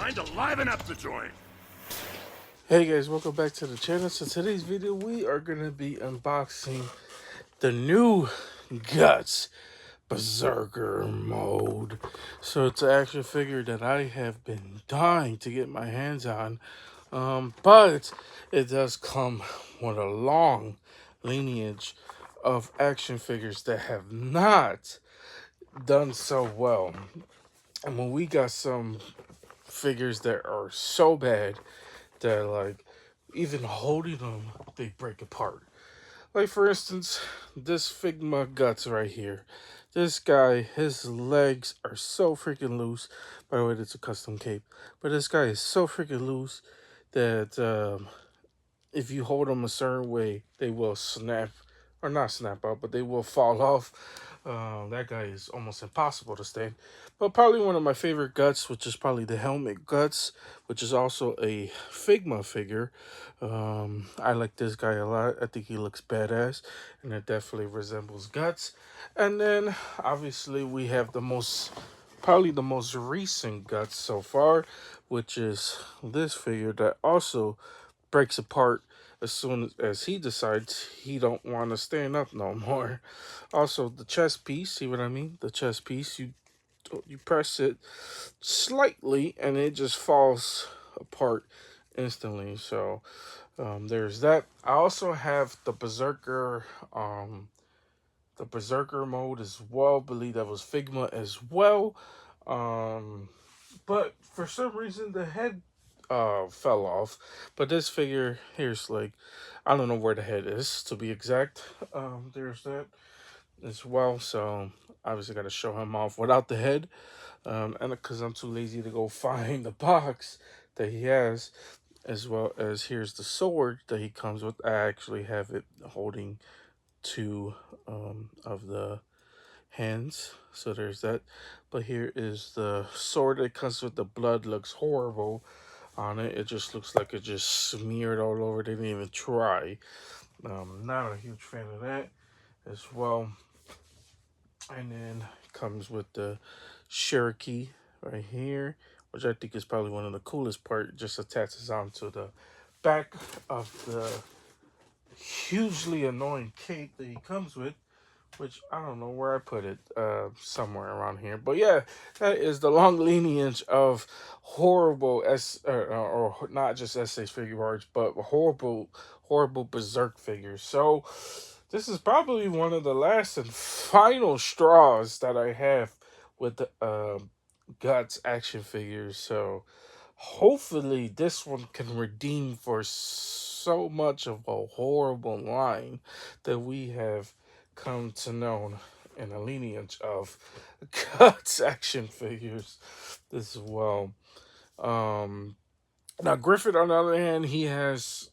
Time to liven up the joint. Hey guys, welcome back to the channel. So today's video we are going to be unboxing the new Guts Berserker mode. So it's an action figure that I have been dying to get my hands on. But it does come with a long lineage of action figures that have not done so well. And when we got some figures that are so bad that, like, even holding them, they break apart. Like, for instance, this Figma Guts right here. This guy, his legs are so freaking loose. By the way, it's a custom cape. But this guy is so freaking loose that if you hold them a certain way, they will snap, or not snap out, but they will fall off. That guy is almost impossible to stand. But probably one of my favorite Guts, which is probably the Helmet Guts, which is also a Figma figure. I like this guy a lot. I think he looks badass, and it definitely resembles Guts. And then, obviously, we have probably the most recent Guts so far, which is this figure that also breaks apart as soon as he decides he don't want to stand up no more. Also, the chest piece, see what I mean? The chest piece, you press it slightly and it just falls apart instantly. So there's that. I also have the Berserker mode as well. I believe that was Figma as well. But for some reason the head fell off. But this figure here's, like, I don't know where the head is to be exact. There's that as well. So obviously got to show him off without the head. And because I'm too lazy to go find the box that he has, as well as here's the sword that he comes with. I actually have it holding two of the hands, so there's that. But here is the sword that comes with the blood. Looks horrible on it. It just looks like it just smeared all over. They didn't even try. Not a huge fan of that as well. And then it comes with the Cherokee right here, which I think is probably one of the coolest part. It just attaches onto the back of the hugely annoying cape that he comes with, which I don't know where I put it, somewhere around here. But yeah, that is the long lineage of horrible or not just S.H.Figuarts, but horrible Berserk figures. So this is probably one of the last and final straws that I have with the Guts action figures. So hopefully this one can redeem for so much of a horrible line that we have come to know in a lineage of Guts action figures as well. Now Griffith, on the other hand, he has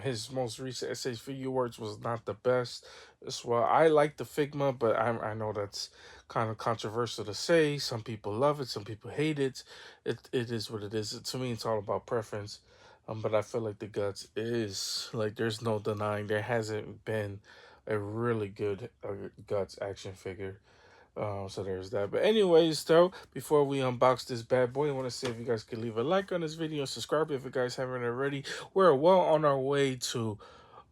his most recent S.H.Figuarts was not the best as well. I like the Figma, but I know that's kind of controversial to say. Some people love it, some people hate it. It is what it is. To me, it's all about preference. But I feel like the Guts is, like, there's no denying there hasn't been a really good Guts action figure. So there's that. But anyways, though, before we unbox this bad boy, I want to say if you guys could leave a like on this video and subscribe if you guys haven't already. We're well on our way to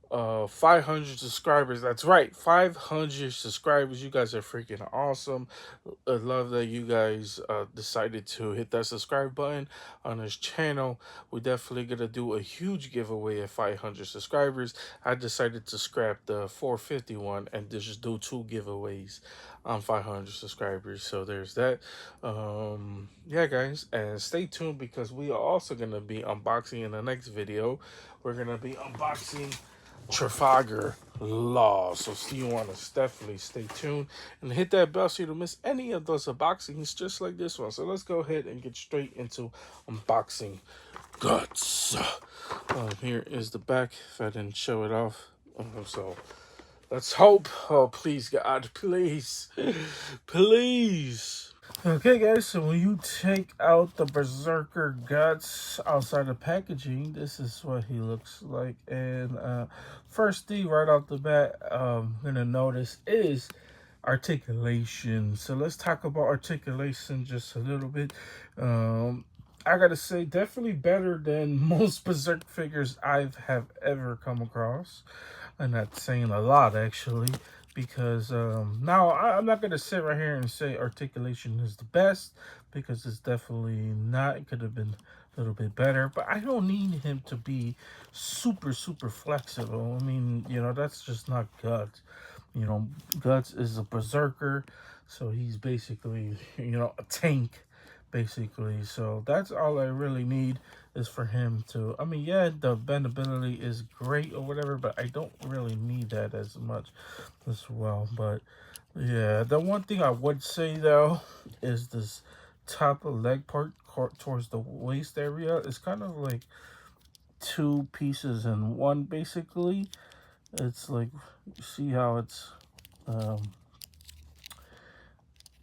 500 subscribers. That's right, 500 subscribers. You guys are freaking awesome. I love that you guys decided to hit that subscribe button on this channel. We're definitely gonna do a huge giveaway at 500 subscribers. I decided to scrap the 451 and just do 2 giveaways on 500 subscribers. So there's that. Yeah, guys, and stay tuned because we are also gonna be unboxing in the next video. We're gonna be unboxing Trafalgar Law. So you want to definitely stay tuned and hit that bell so you don't miss any of those unboxings just like this one. So let's go ahead and get straight into unboxing Guts. Here is the back if I didn't show it off. So let's hope. Oh, please, God, please, please. Okay, guys, so when you take out the Berserker Guts outside the packaging, this is what he looks like. And first thing right off the bat, I'm going to notice is articulation. So let's talk about articulation just a little bit. I gotta say, definitely better than most Berserk figures I have ever come across. And that's saying a lot, actually, because now I'm not gonna sit right here and say articulation is the best, because it's definitely not. It could have been a little bit better, but I don't need him to be super flexible. I mean, that's just not Guts. Guts is a berserker, so he's basically a tank, basically. So that's all I really need is for him to. I mean, yeah, the bendability is great or whatever, but I don't really need that as much as well. But yeah, the one thing I would say though is this top leg part towards the waist area is kind of like two pieces in one, basically. It's like, you see how it's um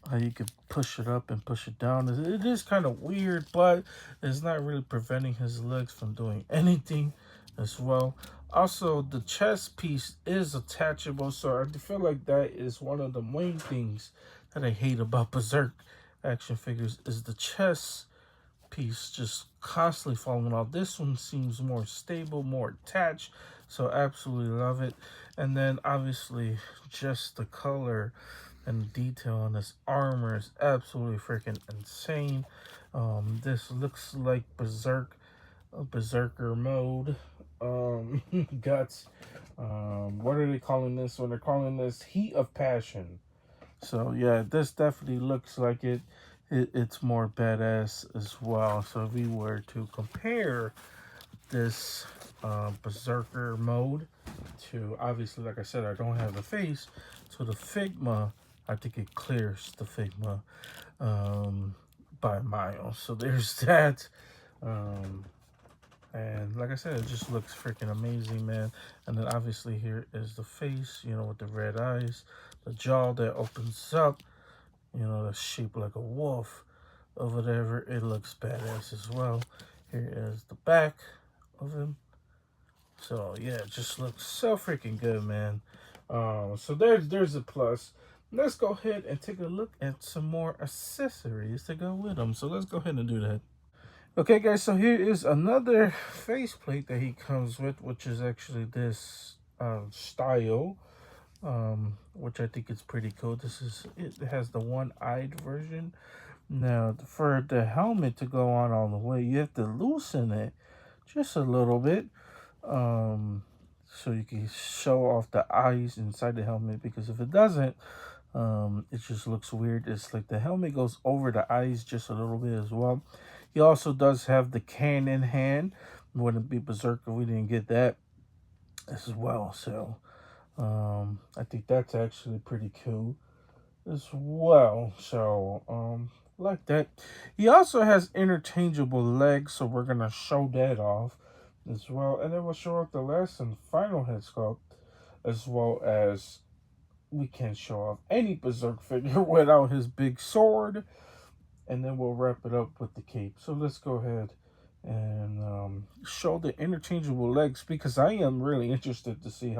how you could push it up and push it down. It is kind of weird, but it's not really preventing his legs from doing anything as well. Also, the chest piece is attachable, so I feel like that is one of the main things that I hate about Berserk action figures is the chest piece just constantly falling off. This one seems more stable, more attached, so absolutely love it. And then obviously just the color and detail on this armor is absolutely freaking insane. This looks like Berserker mode. Guts. What are they calling this? When they're calling this Heat of Passion. So yeah, this definitely looks like it's more badass as well. So if we were to compare this Berserker mode to, obviously, like I said, I don't have the face, to the Figma, I think it clears the Figma um, by miles. So there's that. Um, and like I said, it just looks freaking amazing, man. And then obviously here is the face, with the red eyes, the jaw that opens up, that's shaped like a wolf or whatever. It looks badass as well. Here is the back of him. So yeah, it just looks so freaking good, man. So there's a plus. Let's go ahead and take a look at some more accessories to go with them. So let's go ahead and do that. Okay, guys, so here is another faceplate that he comes with, which is actually this style, which I think is pretty cool. It has the one-eyed version. Now, for the helmet to go on all the way, you have to loosen it just a little bit, so you can show off the eyes inside the helmet, because if it doesn't, it just looks weird. It's like the helmet goes over the eyes just a little bit as well. He also does have the cannon hand. Wouldn't be Berserker, we didn't get that as well. So I think that's actually pretty cool as well. So like that. He also has interchangeable legs, so we're gonna show that off as well. And then we'll show off the last and final head sculpt, as well as we can show off any Berserk figure without his big sword. And then we'll wrap it up with the cape. So let's go ahead and show the interchangeable legs, because I am really interested to see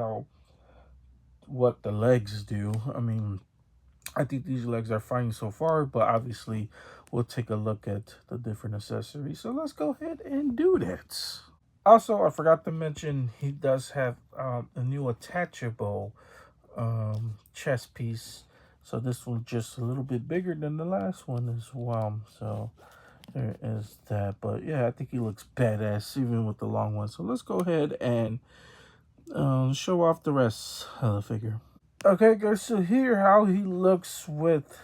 what the legs do. I mean, I think these legs are fine so far, but obviously we'll take a look at the different accessories. So let's go ahead and do that. Also, I forgot to mention he does have a new attachable chest piece. So this one's just a little bit bigger than the last one as well. So there is that. But yeah, I think he looks badass even with the long one. So let's go ahead and show off the rest of the figure. Okay, guys, so here how he looks with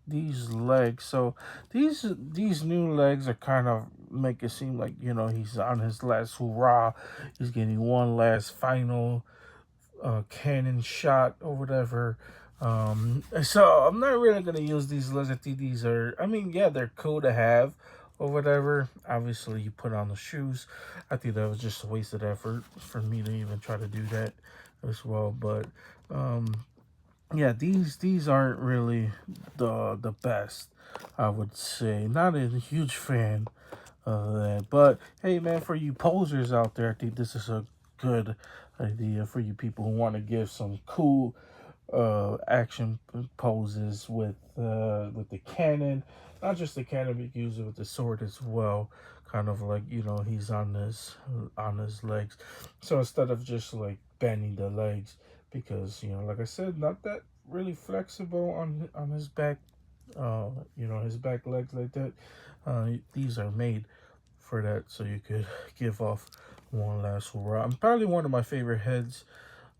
these legs. So these new legs are kind of make it seem like he's on his last hurrah. He's getting one last final cannon shot or whatever. So I'm not really gonna use these legs. I think these are, I mean, yeah, they're cool to have or whatever. Obviously you put on the shoes. I think that was just a wasted effort for me to even try to do that as well. But yeah, these aren't really the best, I would say. Not a huge fan of that. But hey, man, for you posers out there, I think this is a good idea for you people who want to give some cool action poses with the cannon not just the cannon, but use it with the sword as well. Kind of like, he's on his legs. So instead of just like bending the legs, because like I said, not that really flexible on his back. His back legs like that. These are made for that, so you could give off one last hurrah. Probably one of my favorite heads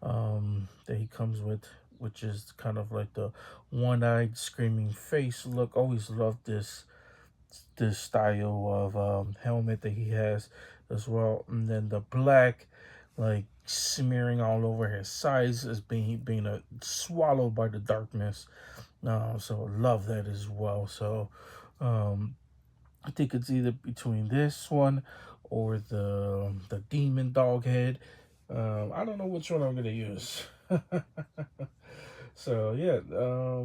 that he comes with, which is kind of like the one-eyed screaming face look. Always loved this style of helmet that he has as well. And then the black, like smearing all over his sides, as being swallowed by the darkness. So love that as well. So um, I think it's either between this one or the demon dog head. I don't know which one I'm gonna use. So yeah,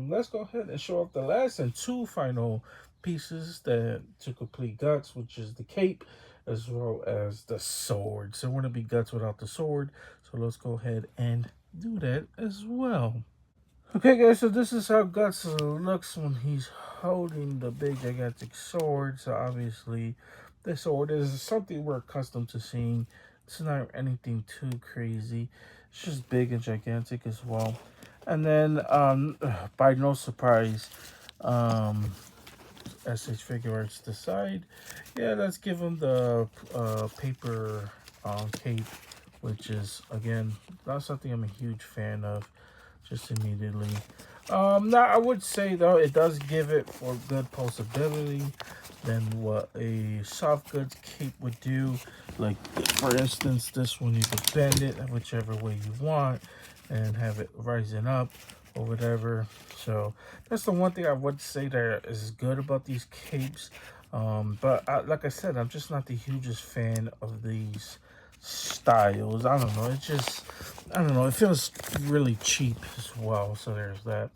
let's go ahead and show off the last and two final pieces that to complete guts, which is the cape as well as the sword. So it wouldn't be guts without the sword. So let's go ahead and do that as well. Okay, guys, so this is how Guts looks when he's holding the big gigantic sword. So obviously, the sword is something we're accustomed to seeing. It's not anything too crazy. It's just big and gigantic as well. And then, by no surprise, um, S.H.Figuarts decide, yeah, let's give him the paper cape, which is again not something I'm a huge fan of. Just immediately. Now I would say though it does give it for good pulsability than what a soft goods cape would do. Like for instance, this one you could bend it whichever way you want and have it rising up or whatever. So that's the one thing I would say that is good about these capes. But like I said, I'm just not the hugest fan of these styles. I don't know. I don't know. It feels really cheap as well. So there's that.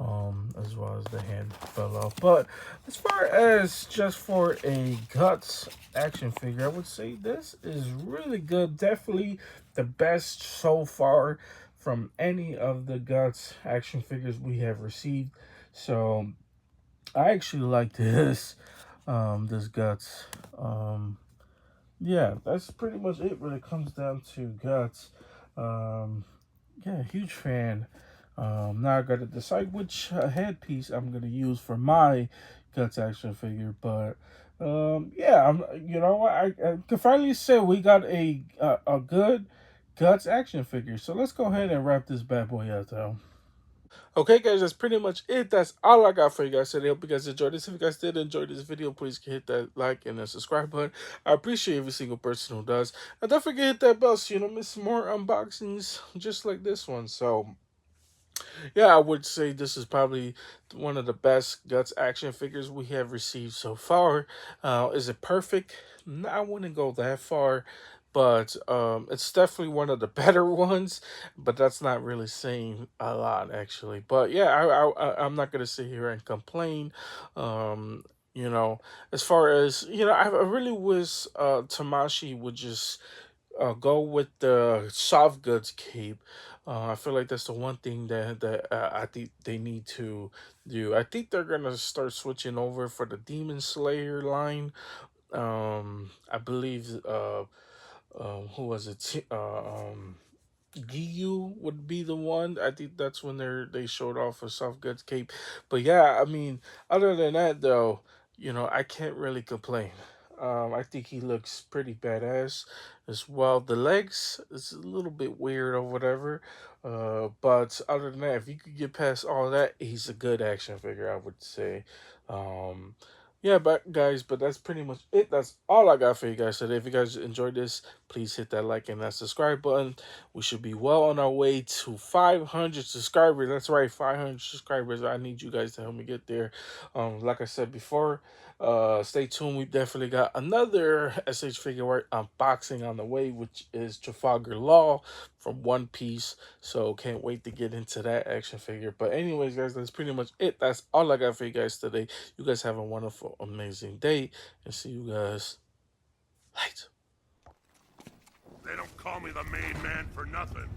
As well as the hand fell off. But as far as just for a Guts action figure, I would say this is really good. Definitely the best so far from any of the Guts action figures we have received. So I actually like this Guts. Yeah, that's pretty much it when it comes down to Guts. Um, yeah, huge fan. Now I gotta decide which headpiece I'm gonna use for my Guts action figure, but yeah, I can finally say we got a good Guts action figure. So let's go ahead and wrap this bad boy up, though. Okay, guys, that's pretty much it. That's all I got for you guys today. I hope you guys enjoyed this. If you guys did enjoy this video, please hit that like and the subscribe button. I appreciate every single person who does. And don't forget to hit that bell so you don't miss more unboxings just like this one. So yeah, I would say this is probably one of the best Guts action figures we have received so far. Is it perfect? No, I wouldn't go that far, but it's definitely one of the better ones. But that's not really saying a lot, actually. But yeah, I'm not gonna sit here and complain. Um, you know, as far as I really wish Tamashi would just go with the soft goods cape. I feel like that's the one thing that I think they need to do. I think they're gonna start switching over for the Demon Slayer line. I believe who was it? Giyu would be the one. I think that's when they showed off a soft goods cape. But yeah, I mean, other than that though, I can't really complain. I think he looks pretty badass as well. The legs is a little bit weird or whatever. But other than that, if you could get past all that, he's a good action figure, I would say. Um, yeah, but guys, but that's pretty much it. That's all I got for you guys today. If you guys enjoyed this, please hit that like and that subscribe button. We should be well on our way to 500 subscribers. That's right, 500 subscribers. I need you guys to help me get there. Like I said before, stay tuned. We definitely got another S.H. Figuarts unboxing on the way, which is Trafalgar Law from One Piece. So can't wait to get into that action figure. But anyways, guys, that's pretty much it. That's all I got for you guys today. You guys have a wonderful, amazing day, and see you guys later. They don't call me the main man for nothing.